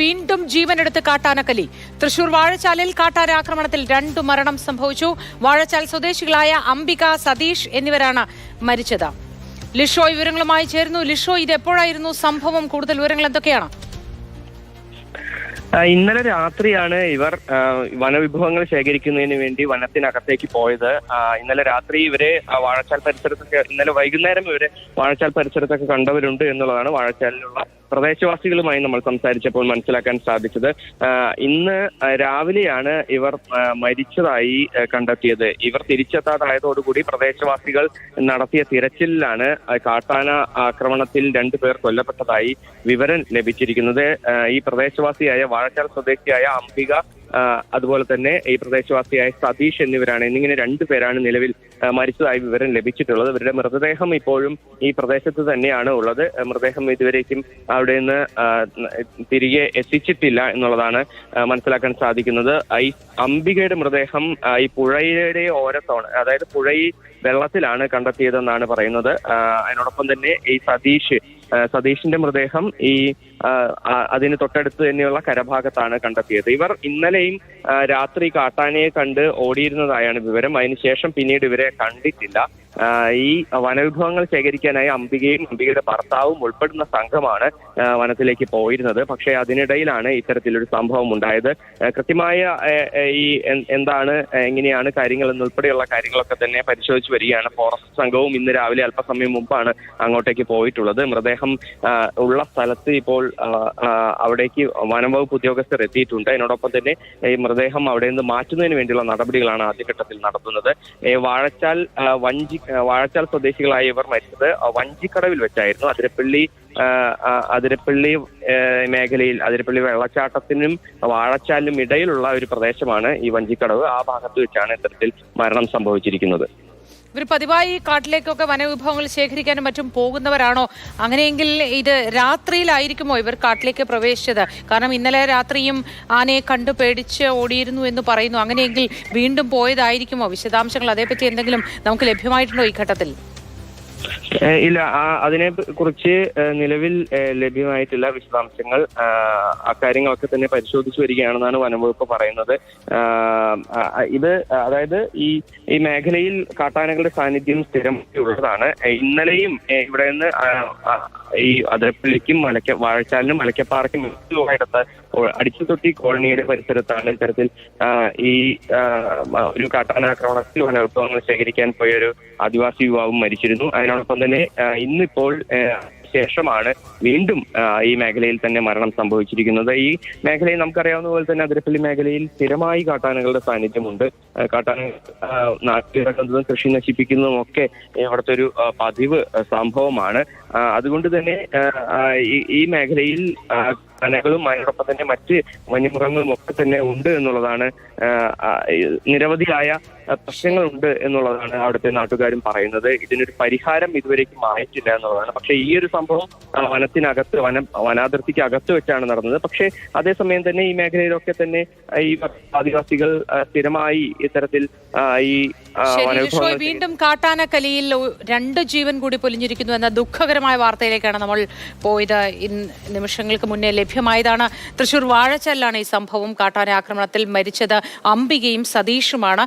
വീണ്ടും ജീവനെടുത്ത് കാട്ടാനക്കലി. തൃശൂർ വാഴച്ചാലിൽ കാട്ടാന ആക്രമണത്തിൽ 2 മരണം സംഭവിച്ചു. വാഴച്ചാൽ സ്വദേശികളായ അംബിക, സതീഷ് എന്നിവരാണ് മരിച്ചത്. ലിഷോ വിവരങ്ങളുമായി ചേരുന്നു. ലിഷോ, ഇത് എപ്പോഴായിരുന്നു സംഭവം? കൂടുതൽ വിവരങ്ങൾ എന്തൊക്കെയാണ്? ഇന്നലെ രാത്രിയാണ് ഇവർ വനവിഭവങ്ങൾ ശേഖരിക്കുന്നതിന് വേണ്ടി വനത്തിനകത്തേക്ക് പോയത്. ഇന്നലെ രാത്രി ഇവരെ വാഴച്ചാൽ പരിസരത്തൊക്കെ, ഇന്നലെ വൈകുന്നേരം ഇവരെ വാഴച്ചാൽ പരിസരത്തൊക്കെ കണ്ടവരുണ്ട് എന്നുള്ളതാണ് വാഴച്ചാലിലുള്ള പ്രദേശവാസികളുമായി നമ്മൾ സംസാരിച്ചപ്പോൾ മനസ്സിലാക്കാൻ സാധിച്ചത്. ഇന്ന് രാവിലെയാണ് ഇവർ മരിച്ചതായി കണ്ടെത്തിയത്. ഇവർ തിരിച്ചെത്താതായതോടുകൂടി പ്രദേശവാസികൾ നടത്തിയ തിരച്ചിലിലാണ് കാട്ടാന ആക്രമണത്തിൽ 2 പേർ കൊല്ലപ്പെട്ടതായി വിവരം ലഭിച്ചിരിക്കുന്നത്. ഈ പ്രദേശവാസിയായ വാഴച്ചാൽ സ്വദേശിയായ അംബിക, അതുപോലെ തന്നെ ഈ പ്രദേശവാസിയായ സതീഷ് എന്നിങ്ങനെ 2 പേരാണ് നിലവിൽ മരിച്ചതായി വിവരം ലഭിച്ചിട്ടുള്ളത്. ഇവരുടെ മൃതദേഹം ഇപ്പോഴും ഈ പ്രദേശത്ത് തന്നെയാണ് ഉള്ളത്. മൃതദേഹം ഇതുവരേക്കും അവിടെ നിന്ന് തിരികെ എത്തിച്ചിട്ടില്ല എന്നുള്ളതാണ് മനസ്സിലാക്കാൻ സാധിക്കുന്നത്. ഈ അംബികയുടെ മൃതദേഹം ഈ പുഴയുടെ ഓരത്താണ്, അതായത് പുഴയിൽ വെള്ളത്തിലാണ് കണ്ടെത്തിയതെന്നാണ് പറയുന്നത്. അതിനോടൊപ്പം തന്നെ ഈ സതീഷിന്റെ മൃതദേഹം ഈ അതിന് തൊട്ടടുത്ത് തന്നെയുള്ള കരഭാഗത്താണ് കണ്ടെത്തിയത്. ഇവർ ഇന്നലെയും രാത്രി കാട്ടാനയെ കണ്ട് ഓടിയിരുന്നതായാണ് വിവരം. അതിനുശേഷം പിന്നീട് ഇവരെ കണ്ടിട്ടില്ല. ഈ വനവിഭവങ്ങൾ ശേഖരിക്കാനായി അംബികയും അംബികയുടെ ഭർത്താവും ഉൾപ്പെടുന്ന സംഘമാണ് വനത്തിലേക്ക് പോയിരുന്നത്. പക്ഷേ അതിനിടയിലാണ് ഇത്തരത്തിലൊരു സംഭവം ഉണ്ടായത്. കൃത്യമായ ഈ എന്താണ്, എങ്ങനെയാണ് കാര്യങ്ങൾ എന്നുൾപ്പെടെയുള്ള കാര്യങ്ങളൊക്കെ തന്നെ പരിശോധിച്ച് വരികയാണ്. ഫോറസ്റ്റ് സംഘവും ഇന്ന് രാവിലെ അല്പസമയം മുമ്പാണ് അങ്ങോട്ടേക്ക് പോയിട്ടുള്ളത്. മൃതദേഹം ഉള്ള സ്ഥലത്ത് ഇപ്പോൾ അവിടേക്ക് വനംവകുപ്പ് ഉദ്യോഗസ്ഥർ എത്തിയിട്ടുണ്ട്. അതിനോടൊപ്പം തന്നെ ഈ മൃതദേഹം അവിടെ നിന്ന് മാറ്റുന്നതിന് വേണ്ടിയുള്ള നടപടികളാണ് ആദ്യഘട്ടത്തിൽ നടത്തുന്നത്. വാഴച്ചാൽ സ്വദേശികളായ ഇവർ മരിച്ചത് വഞ്ചിക്കടവിൽ വെച്ചായിരുന്നു. അതിരപ്പള്ളി മേഖലയിൽ, അതിരപ്പള്ളി വെള്ളച്ചാട്ടത്തിനും വാഴച്ചാലിനും ഇടയിലുള്ള ഒരു പ്രദേശമാണ് ഈ വഞ്ചിക്കടവ്. ആ ഭാഗത്ത് വെച്ചാണ് ഇത്തരത്തിൽ മരണം സംഭവിച്ചിരിക്കുന്നത്. ഇവർ പതിവായി കാട്ടിലേക്കൊക്കെ വനവിഭവങ്ങൾ ശേഖരിക്കാനും മറ്റും പോകുന്നവരാണോ? അങ്ങനെയെങ്കിൽ ഇത് രാത്രിയിലായിരിക്കുമോ ഇവർ കാട്ടിലേക്ക് പ്രവേശിച്ചത്? കാരണം ഇന്നലെ രാത്രിയും ആനയെ കണ്ടു പേടിച്ച് ഓടിയിരുന്നു എന്ന് പറയുന്നു. അങ്ങനെയെങ്കിൽ വീണ്ടും പോയതായിരിക്കുമോ? വിശദാംശങ്ങൾ അതേപറ്റി എന്തെങ്കിലും നമുക്ക് ലഭ്യമായിട്ടുണ്ടോ ഈ ഘട്ടത്തിൽ? ഇല്ല, അതിനെ കുറിച്ച് നിലവിൽ ലഭ്യമായിട്ടില്ല വിശദാംശങ്ങൾ. അക്കാര്യങ്ങളൊക്കെ തന്നെ പരിശോധിച്ചു വരികയാണെന്നാണ് വനംവകുപ്പ് പറയുന്നത്. ഇത് അതായത് ഈ മേഖലയിൽ കാട്ടാനകളുടെ സാന്നിധ്യം സ്ഥിരമായി ഉള്ളതാണ്. ഇന്നലെയും ഇവിടെ നിന്ന് ഈ അതിരപ്പള്ളിക്കും വാഴച്ചാലിനും മലക്കപ്പാറയ്ക്കും അടുത്ത അടിച്ചുതൊട്ടി കോളനിയുടെ പരിസരത്താണ് ഇത്തരത്തിൽ ഈ ഒരു കാട്ടാനാക്രമണത്തിൽ വനവിഭവങ്ങൾ ശേഖരിക്കാൻ പോയ ഒരു ആദിവാസി യുവാവും മരിച്ചിരുന്നു. അതിനോടൊപ്പം തന്നെ ഇന്നിപ്പോൾ ശേഷമാണ് വീണ്ടും ഈ മേഖലയിൽ തന്നെ മരണം സംഭവിച്ചിരിക്കുന്നത്. ഈ മേഖലയിൽ നമുക്കറിയാവുന്ന പോലെ തന്നെ അതിരപ്പള്ളി മേഖലയിൽ സ്ഥിരമായി കാട്ടാനകളുടെ സാന്നിധ്യമുണ്ട്. കാട്ടാനകൾ നാട്ടിലിറങ്ങുന്നതും കൃഷി നശിപ്പിക്കുന്നതും ഒക്കെ ഇവിടുത്തെ ഒരു പതിവ് സംഭവമാണ്. അതുകൊണ്ട് തന്നെ ഈ മേഖലയിൽ ആനകളും അതിനോടൊപ്പം തന്നെ മറ്റ് വന്യമൃഗങ്ങളും ഒക്കെ തന്നെ ഉണ്ട് എന്നുള്ളതാണ്, നിരവധിയായ പ്രശ്നങ്ങളുണ്ട് എന്നുള്ളതാണ് അവിടുത്തെ നാട്ടുകാരും പറയുന്നത്. ഇതിനൊരു പരിഹാരം ഇതുവരേക്കും ആയിട്ടില്ല എന്നുള്ളതാണ്. പക്ഷേ ഈ ഒരു സംഭവം വനാതിർത്തിക്ക് അകത്ത് വെച്ചാണ് നടന്നത്. പക്ഷേ അതേസമയം തന്നെ ഈ മേഖലയിലൊക്കെ തന്നെ ഈ ആദിവാസികൾ സ്ഥിരമായി ഇത്തരത്തിൽ ഈ വീണ്ടും കാട്ടാനക്കലിയിൽ 2 ജീവൻ കൂടി പൊലിഞ്ഞിരിക്കുന്നു എന്ന ദുഃഖകരമായ വാർത്തയിലേക്കാണ് നമ്മൾ പോയത്. നിമിഷങ്ങൾക്ക് മുന്നേ ലഭ്യമായതാണ്. തൃശൂർ വാഴച്ചാലിലാണ് ഈ സംഭവം. കാട്ടാന ആക്രമണത്തിൽ മരിച്ചത് അംബികയും സതീഷുമാണ്.